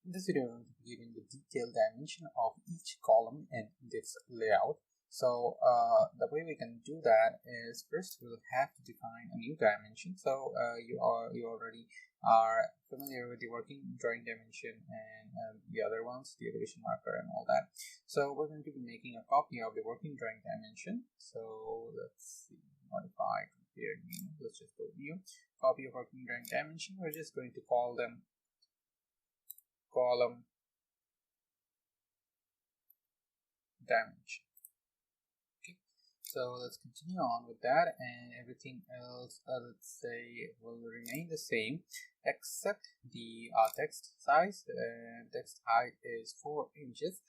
In this video, I'm going to be giving the detailed dimension of each column in this layout. So the way we can do that is first we'll have to define a new dimension. So you already are familiar with the working drawing dimension and the other ones, the elevation marker and all that. So we're going to be making a copy of the working drawing dimension. So let's see, modify, compare, new. Let's just go new. Copy of working drawing dimension. We're just going to call them column dimension. Okay, so let's continue on with that, and everything else let's say will remain the same except the text size. Text height is 4 inches.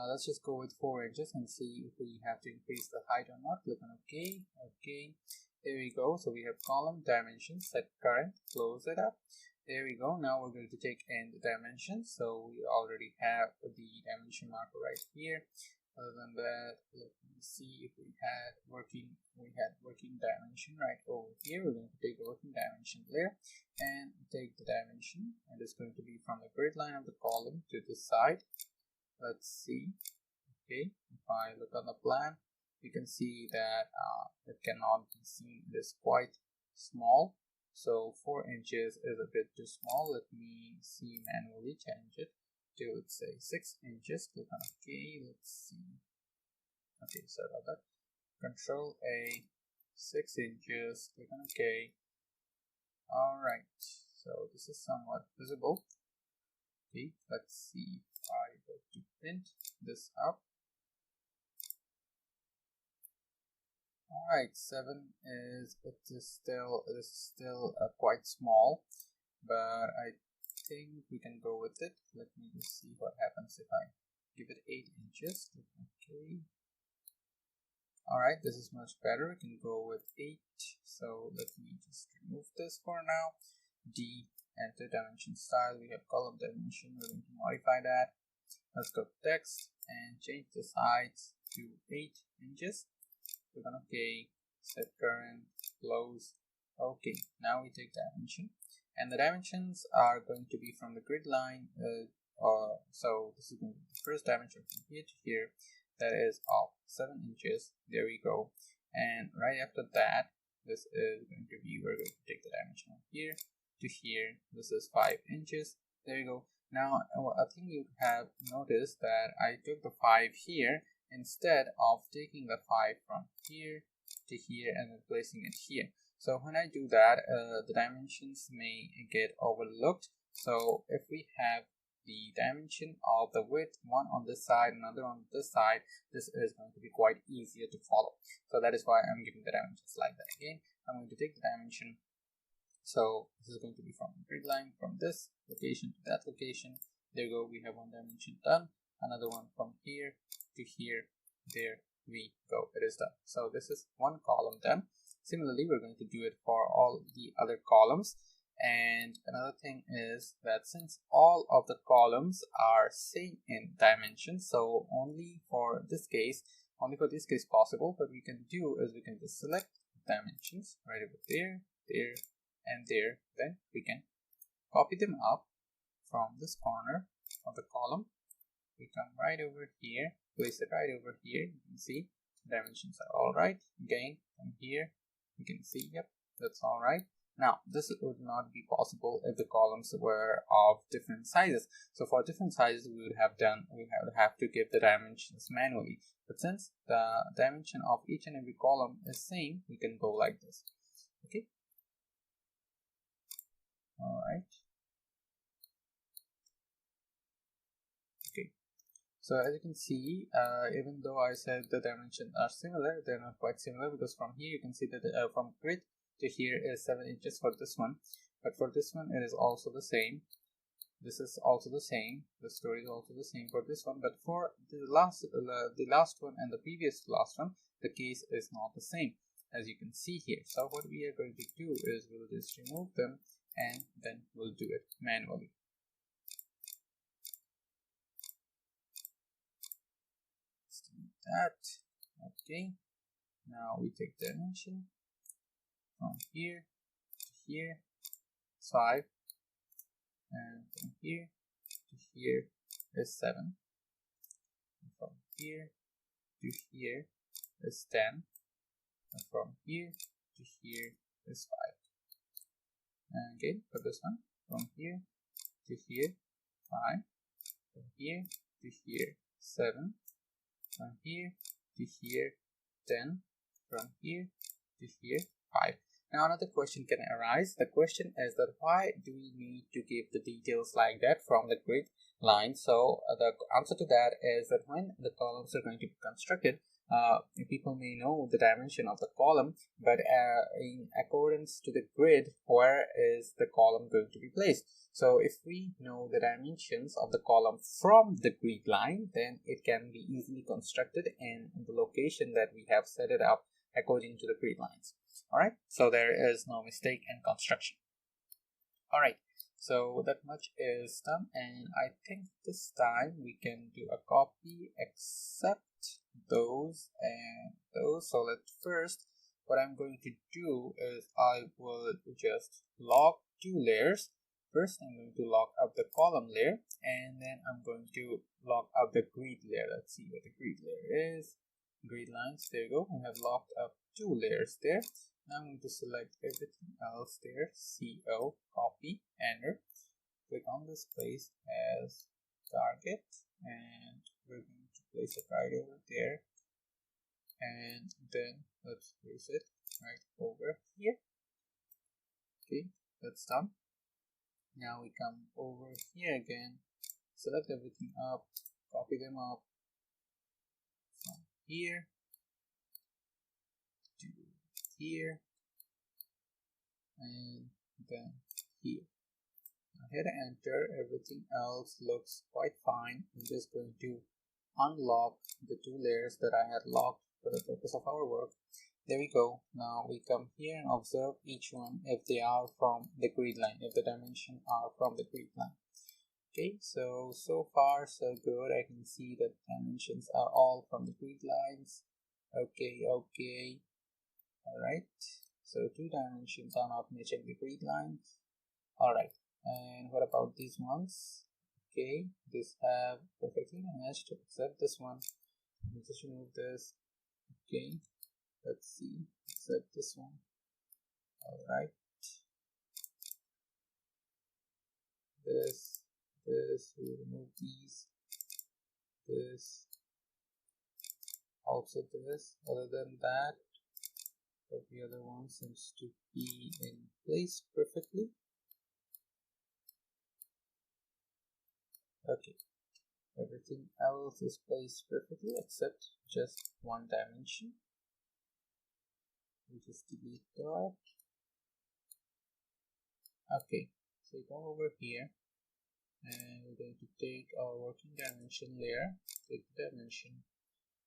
Let's just go with 4 inches and see if we have to increase the height or not. Click on OK. There we go. So we have column dimension, set current, close it up. There we go. Now we're going to take in the dimensions. So we already have the dimension marker right here. Other than that, let me see if we had working dimension right over here. We're going to take the working dimension layer and take the dimension, and it's going to be from the grid line of the column to this side. Let's see. Okay, if I look on the plan, you can see that it cannot be seen. It is quite small. So 4 inches is a bit too small. Let me see, manually change it to, let's say, 6 inches. Click on OK. Let's see. Okay, sorry about that. Control A, 6 inches. Click on OK. Alright, so this is somewhat visible. Okay, let's see if I go to print this up. Alright, 7 is still quite small, but I think we can go with it. Let me just see what happens if I give it 8 inches. Okay. Alright, this is much better. We can go with 8. So let me just remove this for now. D, enter dimension style. We have column dimension. We're going to modify that. Let's go to text and change the size to 8 inches. Click on OK, set current, close. Okay, now we take dimension, and the dimensions are going to be from the grid line. So this is going to be the first dimension from here to here, that is of 7 inches. There we go. And right after that, this is going to be, we're going to take the dimension from here to here. This is 5 inches. There you go. Now I think you have noticed that I took the 5 here instead of taking the 5 from here to here and then placing it here. So when I do that, the dimensions may get overlooked. So if we have the dimension of the width, one on this side, another on this side, this is going to be quite easier to follow. So that is why I'm giving the dimensions like that. Again, I'm going to take the dimension. So this is going to be from the grid line, from this location to that location. There you go. We have one dimension done. Another one from here to here. There we go. It is done. So this is one column done. Similarly, we're going to do it for all the other columns. And another thing is that since all of the columns are same in dimension, so only for this case possible, what we can do is we can just select dimensions right over there, there, and there. Then we can copy them up from this corner of the column. We come right over here, place it right over here. You can see dimensions are all right. Again, from here, you can see, yep, that's all right. Now, this would not be possible if the columns were of different sizes. So for different sizes, we would have to give the dimensions manually. But since the dimension of each and every column is same, we can go like this. Okay. All right. So as you can see, even though I said the dimensions are similar, they're not quite similar, because from here you can see that from grid to here is 7 inches for this one, but for this one it is also the same. This is also the same. The story is also the same for this one, but for the last one and the previous last one, the case is not the same, as you can see here. So what we are going to do is we'll just remove them and then we'll do it manually. That. Okay, now we take dimension from here to here, 5, and from here to here is 7. And from here to here is 10. And from here to here is 5. And again for this one, from here to here 5. From here to here 7. From here to here 10. From here to here 5. Now another question can arise. The question is that why do we need to give the details like that from the grid line? So the answer to that is that when the columns are going to be constructed, people may know the dimension of the column, but in accordance to the grid, where is the column going to be placed? So if we know the dimensions of the column from the grid line, then it can be easily constructed in the location that we have set it up according to the grid lines. Alright, so there is no mistake in construction. Alright, so that much is done, and I think this time we can do a copy except those and those. So let's first, what I'm going to do is I will just lock 2 layers. First I'm going to lock up the column layer, and then I'm going to lock up the grid layer. Let's see what the grid layer is. Grid lines, there you go. We have locked up 2 layers there. Now I'm going to select everything else there, CO, copy, enter. Click on this place as target, and we're going to place it right over there, and then let's place it right over here. Okay, that's done. Now we come over here again, select everything up, copy them up from here to here, and then here. Now hit enter. Everything else looks quite fine. I'm just going to unlock the 2 layers that I had locked for the purpose of our work. There we go. Now we come here and observe each one if they are from the grid line, if the dimensions are from the grid line. Okay, so far so good. I can see that dimensions are all from the grid lines. Okay. Alright, so 2 dimensions are not matching the grid lines. Alright, and what about these ones? Okay, these have perfectly matched except this one. Let me just remove this. Okay, let's see, except this one. Alright, this, we remove these, this, also this. Other than that, the other one seems to be in place perfectly. Okay, everything else is placed perfectly except just one dimension. We just delete that. Okay, so go over here, and we're going to take our working dimension layer, take the dimension,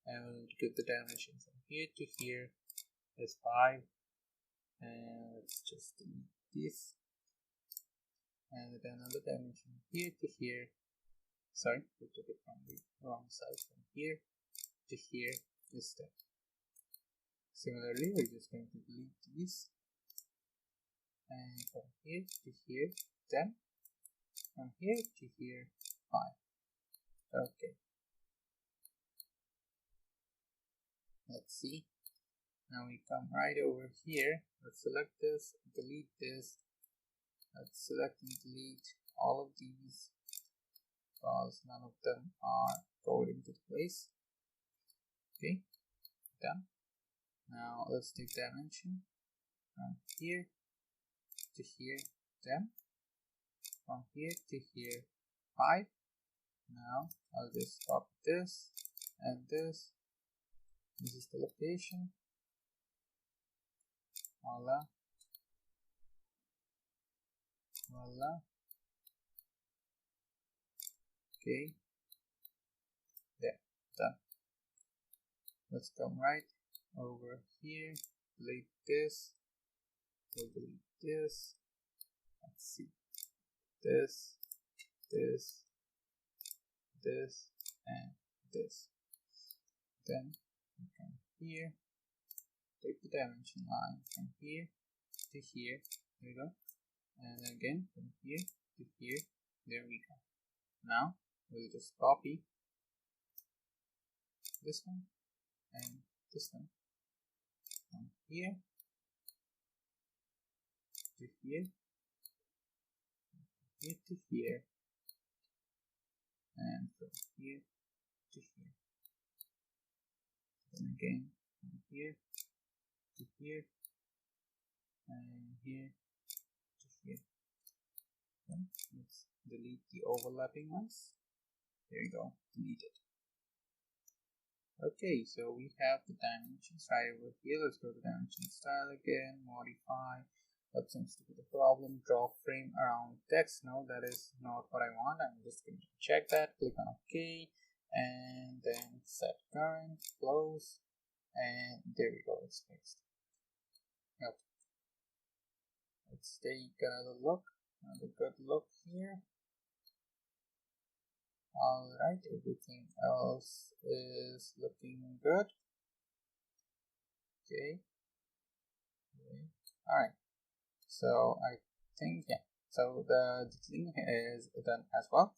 and we're going to give the dimension from here to here is 5, and let's just delete this, and then another dimension here to here. Sorry, we took it from the wrong side. From here to here is 10. Similarly, we're just going to delete these, and from here to here 10, from here to here 5. Okay, let's see. Now we come right over here. Let's select this, delete this. Let's select and delete all of these because none of them are going into place. Okay, done. Now let's take dimension from here to here 10, from here to here 5. Now I'll just copy this and this. This is the location. Voila. Okay, there, done. Let's come right over here, delete this, we'll delete this. Let's see, this, and this. Then we come here, take the dimension line from here to here, there we go, and again from here to here, there we go. Now we'll just copy this one and this one from here to here, here to here, and from here to here. And again from here to here, and here to here. Okay, let's delete the overlapping ones. There you go, deleted. Okay, so we have the dimensions right over here. Let's go to dimension style again, modify. What seems to be the problem? Draw frame around text. No, that is not what I want. I'm just going to check that. Click on OK, and then set current, close, and there we go. It's fixed. Yep. Let's take another look. Another good look here. Alright, everything else is looking good. Okay. Alright. So I think, yeah. So the thing is done as well.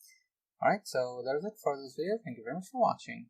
Alright, so that is it for this video. Thank you very much for watching.